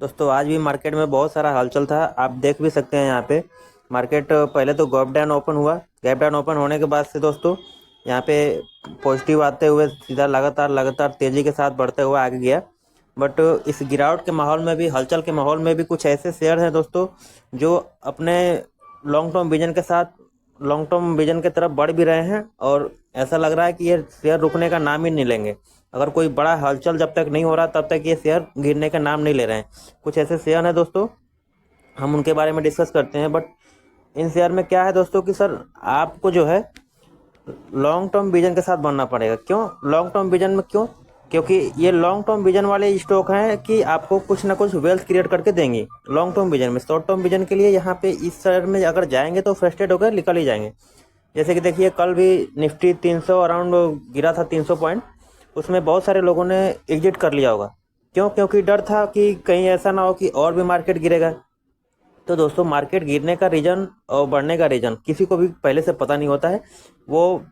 दोस्तों आज भी मार्केट में बहुत सारा हलचल था। आप देख भी सकते हैं यहाँ पे मार्केट पहले तो गैप डाउन ओपन हुआ। गैप डाउन ओपन होने के बाद से दोस्तों यहाँ पे पॉजिटिव आते हुए सीधा लगातार लगातार तेजी के साथ बढ़ते हुए आगे गया। बट इस गिरावट के माहौल में भी, हलचल के माहौल में भी कुछ ऐसे शेयर हैं दोस्तों जो अपने लॉन्ग टर्म विजन के तरफ बढ़ भी रहे हैं, और ऐसा लग रहा है कि ये शेयर रुकने का नाम ही नहीं लेंगे। अगर कोई बड़ा हलचल जब तक नहीं हो रहा तब तक ये शेयर गिरने का नाम नहीं ले रहे हैं। कुछ ऐसे शेयर हैं दोस्तों, हम उनके बारे में डिस्कस करते हैं। बट इन शेयर में क्या है दोस्तों कि सर आपको जो है लॉन्ग टर्म विजन के साथ बनना पड़ेगा। क्यों लॉन्ग टर्म विजन में? क्यों? क्योंकि ये लॉन्ग टर्म विजन वाले स्टॉक हैं कि आपको कुछ ना कुछ वेल्थ क्रिएट करके देंगी लॉन्ग टर्म विजन में। शॉर्ट टर्म विजन के लिए यहाँ पे इस शेयर में अगर जाएंगे तो फ्रस्ट्रेट होकर निकल ही जाएंगे। जैसे कि देखिए कल भी निफ्टी 300 अराउंड गिरा था, 300 पॉइंट। उसमें बहुत सारे लोगों ने एग्जिट कर लिया होगा। क्यों? क्योंकि डर था कि कहीं ऐसा ना हो कि और भी मार्केट गिरेगा। तो दोस्तों मार्केट गिरने का रीजन और बढ़ने का रीजन किसी को भी पहले से पता नहीं होता है। वो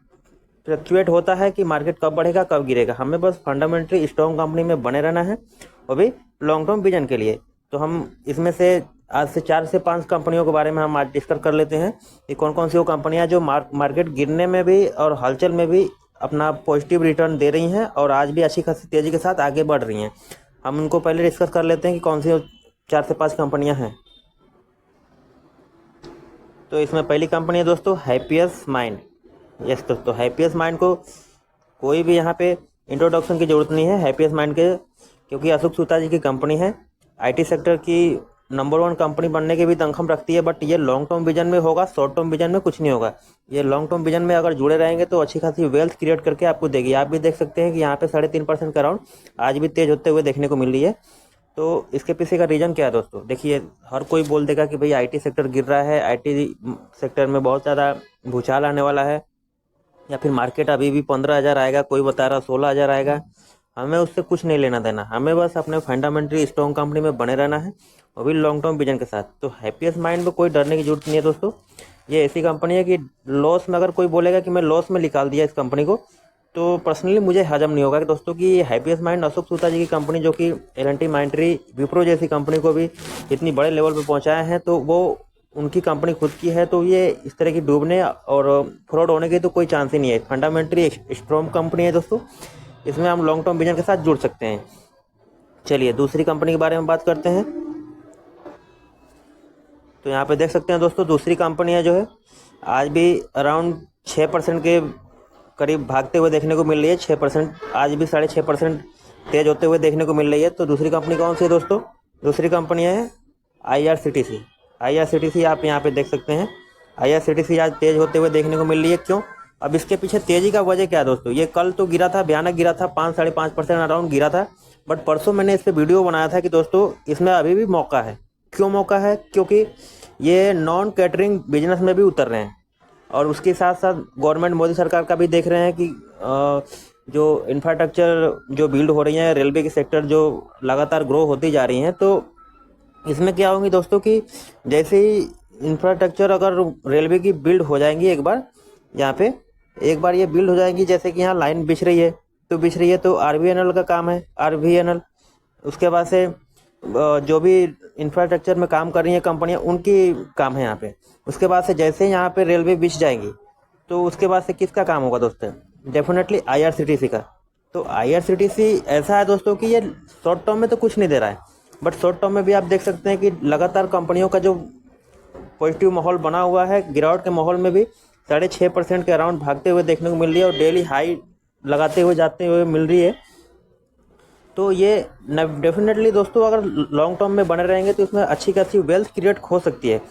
फ्लक्चुएट होता है कि मार्केट कब बढ़ेगा कब गिरेगा। हमें बस फंडामेंटली स्ट्रॉन्ग कंपनी में बने रहना है, वो भी लॉन्ग टर्म विजन के लिए। तो हम इसमें से आज से 4 से 5 कंपनियों के बारे में हम आज डिस्कस कर लेते हैं कि कौन कौन सी वो कंपनियां जो मार्केट गिरने में भी और हलचल में भी अपना पॉजिटिव रिटर्न दे रही हैं और आज भी अच्छी खासी तेजी के साथ आगे बढ़ रही हैं। हम उनको पहले डिस्कस कर लेते हैं कि कौन सी 4 से 5 कंपनियां हैं। तो इसमें पहली कंपनी है दोस्तों हैप्पीएस्ट माइंड। यस दोस्तों, हैप्पीएस्ट माइंड को कोई भी यहाँ पे इंट्रोडक्शन की जरूरत नहीं है हैप्पीएस्ट माइंड के, क्योंकि अशोक सूता जी की कंपनी है। आईटी सेक्टर की नंबर 1 कंपनी बनने की भी दमखम रखती है। बट ये लॉन्ग टर्म विजन में होगा, शॉर्ट टर्म विजन में कुछ नहीं होगा। ये लॉन्ग टर्म विजन में अगर जुड़े रहेंगे तो अच्छी खासी वेल्थ क्रिएट करके आपको देगी। आप भी देख सकते हैं कि यहाँ पे 3.5% का राउंड आज भी तेज होते हुए देखने को मिल रही है। तो इसके पीछे का रीजन क्या है दोस्तों? देखिए हर कोई बोल देगा कि भाई आईटी सेक्टर गिर रहा है, आईटी सेक्टर में बहुत ज़्यादा भूचाल आने वाला है, या फिर मार्केट अभी भी 15,000 आएगा, कोई बता रहा 16,000 आएगा। हमें उससे कुछ नहीं लेना देना, हमें बस अपने फंडामेंटली स्ट्रॉन्ग कंपनी में बने रहना है, वो भी लॉन्ग टर्म विजन के साथ। तो हैप्पीएस्ट माइंड में कोई डरने की जरूरत नहीं है दोस्तों। ये ऐसी कंपनी है कि लॉस में अगर कोई बोलेगा कि मैं लॉस में निकाल दिया इस कंपनी को, तो पर्सनली मुझे हजम नहीं होगा कि दोस्तों कि हैप्पीएस्ट माइंड अशोक सूता जी की कंपनी, जो कि एल&टी माइंट्री विप्रो जैसी कंपनी को भी इतनी बड़े लेवल पर पहुंचाए हैं, तो वो उनकी कंपनी खुद की है। तो ये इस तरह की डूबने और फ्रॉड होने की तो कोई चांस ही नहीं है। फंडामेंटली स्ट्रॉन्ग कंपनी है दोस्तों, इसमें हम लॉन्ग टर्म विजन के साथ जुड़ सकते हैं। चलिए दूसरी कंपनी के बारे में बात करते हैं। तो यहाँ पे देख सकते हैं दोस्तों दूसरी कंपनी है जो है आज भी अराउंड 6% के करीब भागते हुए देखने को मिल रही है। 6%, आज भी 6.5% तेज होते हुए देखने को मिल रही है। तो दूसरी कंपनी कौन सी है दोस्तों? दूसरी कंपनी है आईआरसीटीसी। आईआरसीटीसी आप यहाँ पे देख सकते हैं। आईआरसीटीसी आज तेज होते हुए देखने को मिल रही है। क्यों? अब इसके पीछे तेजी का वजह क्या है दोस्तों? ये कल तो गिरा था, भयानक गिरा था, 5-5.5% अराउंड गिरा था। बट परसों मैंने इस पर वीडियो बनाया था कि दोस्तों इसमें अभी भी मौका है। क्यों मौका है? क्योंकि ये नॉन कैटरिंग बिजनेस में भी उतर रहे हैं, और उसके साथ साथ गवर्नमेंट मोदी सरकार का भी देख रहे हैं कि जो इंफ्रास्ट्रक्चर जो बिल्ड हो रही है, रेलवे के सेक्टर जो लगातार ग्रो होती जा रही हैं, तो इसमें क्या होंगी दोस्तों कि जैसे ही इंफ्रास्ट्रक्चर अगर रेलवे की बिल्ड हो जाएंगी, एक बार ये बिल्ड हो जाएंगी, जैसे कि यहाँ लाइन बिछ रही है तो बिछ रही है, तो आरवीएनएल का काम है, आरवीएनएल। उसके बाद से जो भी इंफ्रास्ट्रक्चर में काम कर रही हैं कंपनियां, उनकी काम है यहाँ पे। उसके बाद से जैसे यहाँ पे रेलवे बिछ जाएंगी, तो उसके बाद से किसका काम होगा दोस्तों? डेफिनेटली आईआरसीटीसी का। तो आईआरसीटीसी ऐसा है दोस्तों कि ये शॉर्ट टर्म में तो कुछ नहीं दे रहा है, बट शॉर्ट टर्म में भी आप देख सकते हैं कि लगातार कंपनियों का जो पॉजिटिव माहौल बना हुआ है, गिरावट के माहौल में भी 6.5% के अराउंड भागते हुए देखने को मिल रही है, और डेली हाई लगाते हुए जाते हुए मिल रही है। तो ये डेफिनेटली दोस्तों अगर लॉन्ग टर्म में बने रहेंगे तो इसमें अच्छी खासी वेल्थ क्रिएट हो सकती है।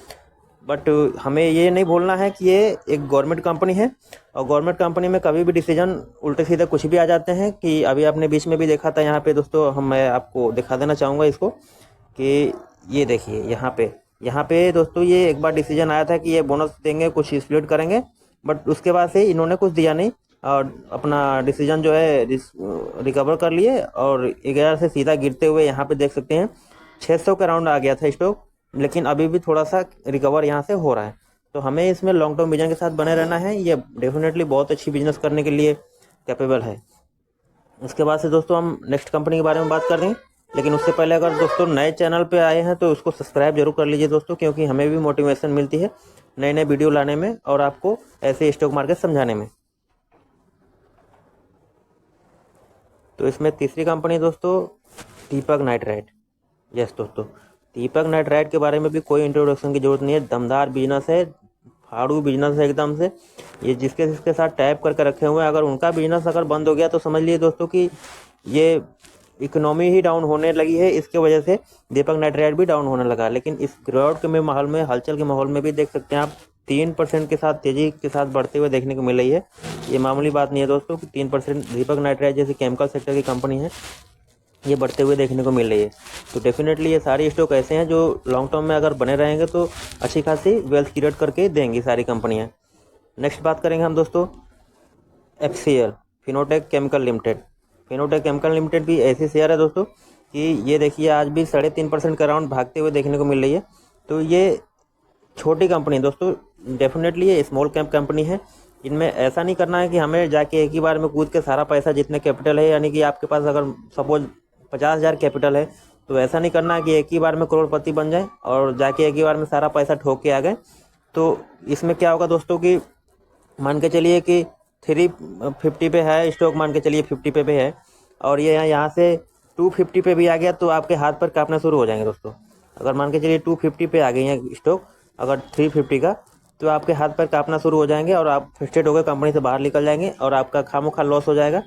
बट हमें ये नहीं भूलना है कि ये एक गवर्नमेंट कंपनी है, और गवर्नमेंट कंपनी में कभी भी डिसीजन उल्टे सीधे कुछ भी आ जाते हैं। कि अभी आपने बीच में भी देखा था यहाँ पे दोस्तों, मैं आपको दिखा देना चाहूँगा इसको कि ये देखिए यहाँ पे दोस्तों ये एक बार डिसीजन आया था कि ये बोनस देंगे, कुछ स्प्लिट करेंगे, बट उसके बाद से इन्होंने कुछ दिया नहीं और अपना डिसीजन जो है रिकवर कर लिए, और 11 से सीधा गिरते हुए यहाँ पे देख सकते हैं 600 के राउंड आ गया था स्टॉक। लेकिन अभी भी थोड़ा सा रिकवर यहाँ से हो रहा है। तो हमें इसमें लॉन्ग टर्म विजन के साथ बने रहना है। ये डेफिनेटली बहुत अच्छी बिजनेस करने के लिए कैपेबल है। उसके बाद से दोस्तों हम नेक्स्ट कंपनी के बारे में बात कर रहे हैं। लेकिन उससे पहले अगर दोस्तों नए चैनल पे आए हैं तो उसको सब्सक्राइब जरूर कर लीजिए दोस्तों, क्योंकि हमें भी मोटिवेशन मिलती है नए नए वीडियो लाने में और आपको ऐसे स्टॉक मार्केट समझाने में। तो इसमें तीसरी कंपनी दोस्तों दीपक नाइट्राइट। यस दोस्तों, दीपक नाइट्राइट के बारे में भी कोई इंट्रोडक्शन की जरूरत नहीं है। दमदार बिजनेस है, फाड़ू बिजनेस है एकदम से। ये जिसके साथ टैप करके रखे हुए हैं, अगर उनका बिजनेस अगर बंद हो गया तो समझ लीजिए दोस्तों कि ये इकोनॉमी ही डाउन होने लगी है। इसके वजह से दीपक नाइट्राइट भी डाउन होने लगा। लेकिन इस गिरावट के माहौल में, हलचल के माहौल में भी देख सकते हैं आप 3% के साथ तेजी के साथ बढ़ते हुए देखने को मिल रही है। ये मामूली बात नहीं है दोस्तों कि 3% दीपक नाइट्राइट जैसी केमिकल सेक्टर की कंपनी है, ये बढ़ते हुए देखने को मिल रही है। तो डेफिनेटली ये सारी स्टॉक ऐसे हैं जो लॉन्ग टर्म में अगर बने रहेंगे तो अच्छी खासी वेल्थ क्रिएट करके देंगी सारी कंपनियां। नेक्स्ट बात करेंगे हम दोस्तों FCL, Fineotex chemical limited. Fineotex chemical limited भी ऐसी शेयर है दोस्तों कि ये देखिए आज भी 3.5% के अराउंड भागते हुए देखने को मिल रही है। तो ये छोटी कंपनी है दोस्तों, डेफिनेटली ये स्मॉल कैप कंपनी है। इनमें ऐसा नहीं करना है कि हमें जाके एक ही बार में कूद के सारा पैसा, जितने कैपिटल है, यानी कि आपके पास अगर सपोज 50,000 कैपिटल है तो ऐसा नहीं करना है कि एक ही बार में करोड़पति बन जाए और जाके एक ही बार में सारा पैसा ठोक के आ गए। तो इसमें क्या होगा दोस्तों कि मान के चलिए कि 350 पे है स्टॉक, मान के चलिए 50 पे है, और ये यहाँ से 250 पे भी आ गया तो आपके हाथ पर कांपना शुरू हो जाएंगे दोस्तों। अगर मान के चलिए 250 पे आ गई है स्टॉक अगर 350 का, तो आपके हाथ पर कांपना शुरू हो जाएंगे और आप फ्रस्ट्रेट होकर कंपनी से बाहर निकल जाएंगे और आपका खामोखा लॉस हो जाएगा।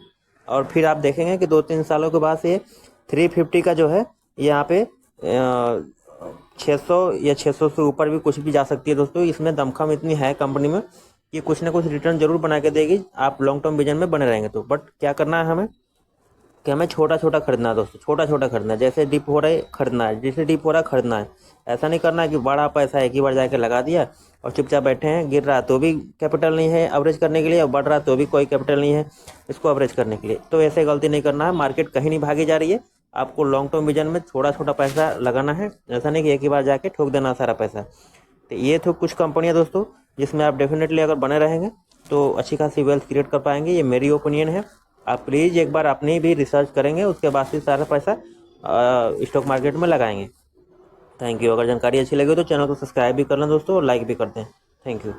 और फिर आप देखेंगे कि 2-3 सालों के बाद से 350 का जो है यहाँ पे 600 या 600 से ऊपर भी कुछ भी जा सकती है दोस्तों। इसमें दमखम इतनी है कंपनी में कि कुछ ना कुछ रिटर्न जरूर बना के देगी, आप लॉन्ग टर्म विजन में बने रहेंगे तो। बट क्या करना है हमें कि हमें छोटा छोटा खरीदना है दोस्तों, छोटा छोटा खरीदना है। जैसे डिप हो रहा है खरीदना है, जैसे डिप हो रहा है खरीदना है। ऐसा नहीं करना है कि बड़ा पैसा एक ही बार जाके लगा दिया और चुपचाप बैठे हैं, गिर रहा तो भी कैपिटल नहीं है एवरेज करने के लिए और बढ़ रहा तो भी कोई कैपिटल नहीं है इसको एवरेज करने के लिए। तो ऐसे गलती नहीं करना है। मार्केट कहीं नहीं भागी जा रही है, आपको लॉन्ग टर्म विजन में छोटा छोटा पैसा लगाना है। ऐसा नहीं कि एक ही बार जाके ठोक देना सारा पैसा। तो ये तो कुछ कंपनियां दोस्तों जिसमें आप डेफिनेटली अगर बने रहेंगे तो अच्छी खासी वेल्थ क्रिएट कर पाएंगे। ये मेरी ओपिनियन है। आप प्लीज़ एक बार अपनी भी रिसर्च करेंगे, उसके बाद से सारा पैसा स्टॉक मार्केट में लगाएंगे। Thank you. अगर जानकारी अच्छी लगी तो चैनल को सब्सक्राइब भी कर लें दोस्तों और लाइक भी कर दें। Thank you.